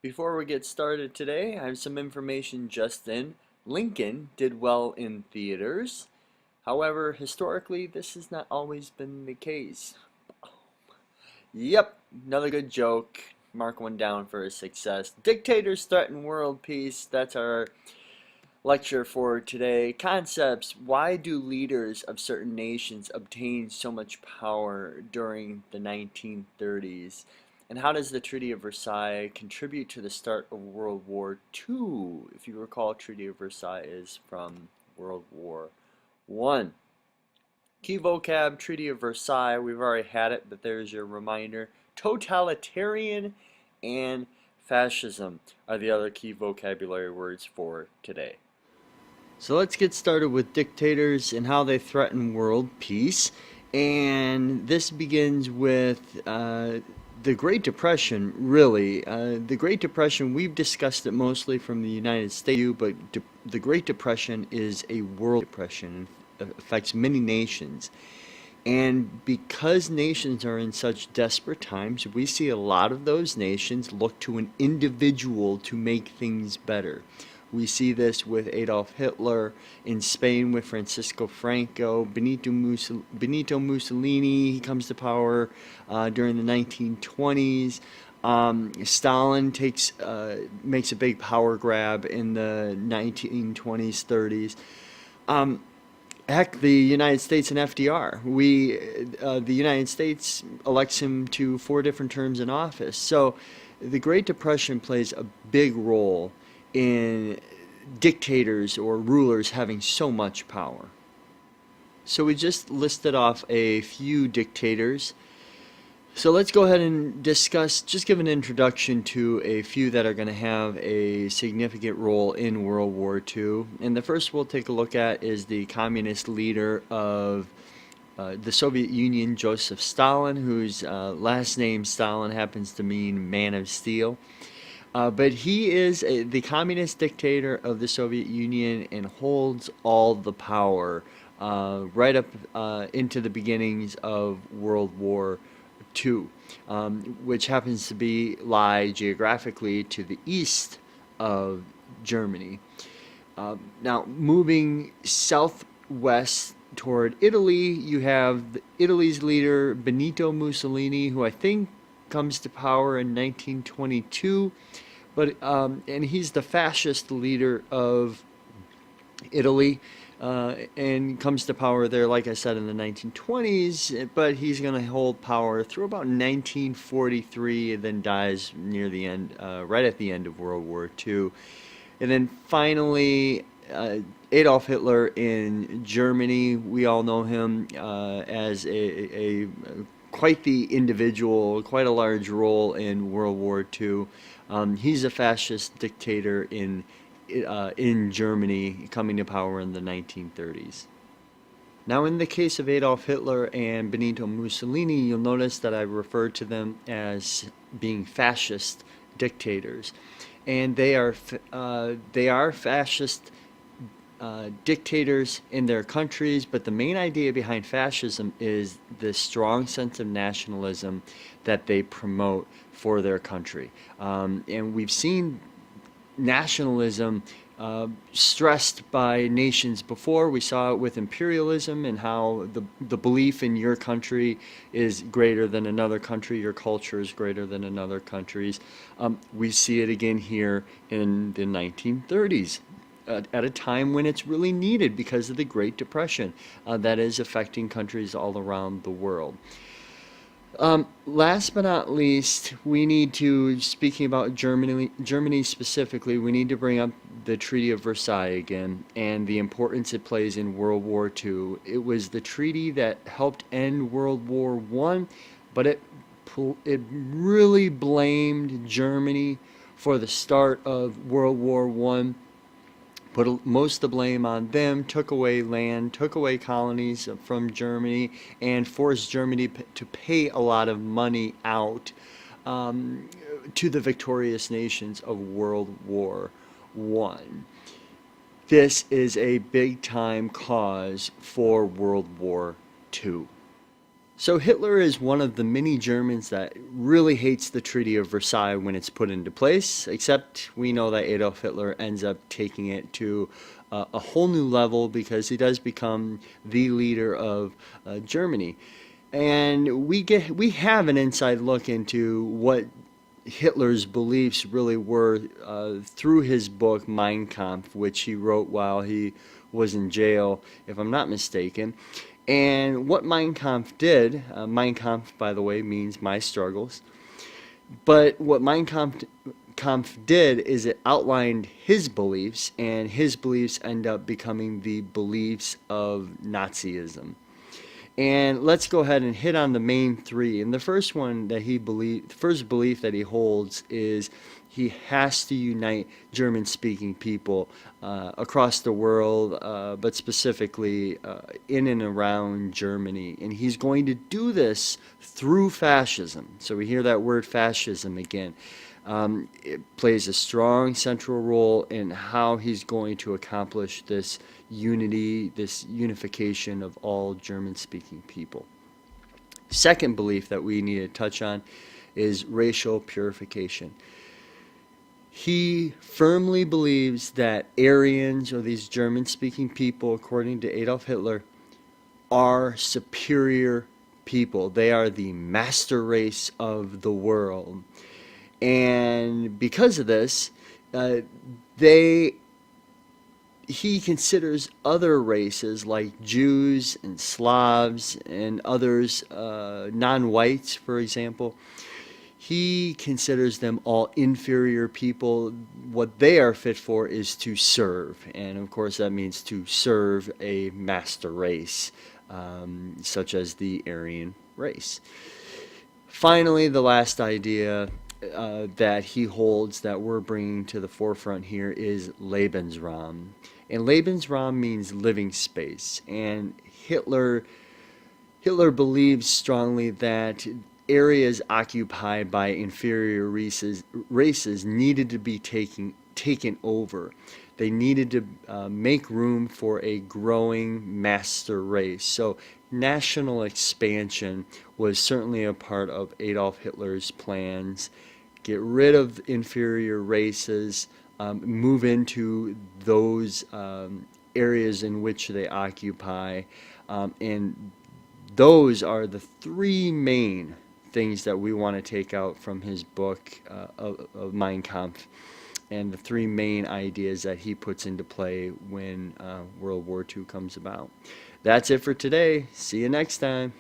Before we get started today, I have some information just in. Lincoln did well in theaters. However, historically, this has not always been the case. Yep, another good joke. Mark one down for his success. Dictators threaten world peace. That's our lecture for today. Concepts. Why do leaders of certain nations obtain so much power during the 1930s? And how does the Treaty of Versailles contribute to the start of World War II? If you recall, Treaty of Versailles is from World War I. Key vocab, Treaty of Versailles. We've already had it, but there's your reminder. Totalitarian and fascism are the other key vocabulary words for today. So let's get started with dictators and how they threaten world peace. And this begins with the Great Depression, really. The Great Depression, we've discussed it mostly from the United States, but the Great Depression is a world depression. It affects many nations. And because nations are in such desperate times, we see a lot of those nations look to an individual to make things better. We see this with Adolf Hitler, in Spain with Francisco Franco, Benito Mussolini, he comes to power during the 1920s. Stalin makes a big power grab in the 1920s, 30s. Heck, the United States and FDR. The United States elects him to 4 different terms in office. So the Great Depression plays a big role in dictators or rulers having so much power. So we just listed off a few dictators. So let's go ahead and discuss, just give an introduction to a few that are going to have a significant role in World War II. And the first we'll take a look at is the communist leader of the Soviet Union, Joseph Stalin, whose last name Stalin happens to mean man of steel. But he is the communist dictator of the Soviet Union and holds all the power right up into the beginnings of World War II, which happens to lie geographically to the east of Germany. Now, moving southwest toward Italy, you have Italy's leader Benito Mussolini, who I think comes to power in 1922, and he's the fascist leader of Italy, and comes to power there, like I said, in the 1920s, but he's going to hold power through about 1943 and then dies near the end, right at the end of World War II. And then finally, Adolf Hitler in Germany. We all know him as quite the individual, quite a large role in World War II. He's a fascist dictator in Germany, coming to power in the 1930s. Now, in the case of Adolf Hitler and Benito Mussolini, you'll notice that I refer to them as being fascist dictators, and they are fascist dictators in their countries, but the main idea behind fascism is the strong sense of nationalism that they promote for their country. And we've seen nationalism stressed by nations before. We saw it with imperialism and how the belief in your country is greater than another country, your culture is greater than another country's. We see it again here in the 1930s. At a time when it's really needed because of the Great Depression that is affecting countries all around the world. Last but not least, we need to, speaking about Germany specifically, we need to bring up the Treaty of Versailles again and the importance it plays in World War II. It was the treaty that helped end World War I, but it really blamed Germany for the start of World War I. Put most of the blame on them, took away land, took away colonies from Germany, and forced Germany to pay a lot of money out to the victorious nations of World War I. This is a big time cause for World War II. So Hitler is one of the many Germans that really hates the Treaty of Versailles when it's put into place, except we know that Adolf Hitler ends up taking it to a whole new level because he does become the leader of Germany. And we have an inside look into what Hitler's beliefs really were through his book Mein Kampf, which he wrote while he was in jail, if I'm not mistaken. And what Mein Kampf did, Mein Kampf, by the way, means my struggles. But what Kampf did is it outlined his beliefs, and his beliefs end up becoming the beliefs of Nazism. And let's go ahead and hit on the main three. And the first one that the first belief that he holds is he has to unite German-speaking people across the world, but specifically in and around Germany. And he's going to do this through fascism. So we hear that word fascism again. It plays a strong central role in how he's going to accomplish this unity, this unification of all German-speaking people. Second belief that we need to touch on is racial purification. He firmly believes that Aryans, or these German-speaking people, according to Adolf Hitler, are superior people. They are the master race of the world. And because of this, he considers other races like Jews and Slavs and others, non-whites, for example, he considers them all inferior people. What they are fit for is to serve. And of course that means to serve a master race, such as the Aryan race. Finally, the last idea that he holds that we're bringing to the forefront here is Lebensraum. And Lebensraum means living space. And Hitler believes strongly that areas occupied by inferior races needed to be taken over. They needed to make room for a growing master race. So national expansion was certainly a part of Adolf Hitler's plans. Get rid of inferior races, move into those areas in which they occupy, and those are the three main things that we want to take out from his book of Mein Kampf, and the three main ideas that he puts into play when World War II comes about. That's it for today. See you next time.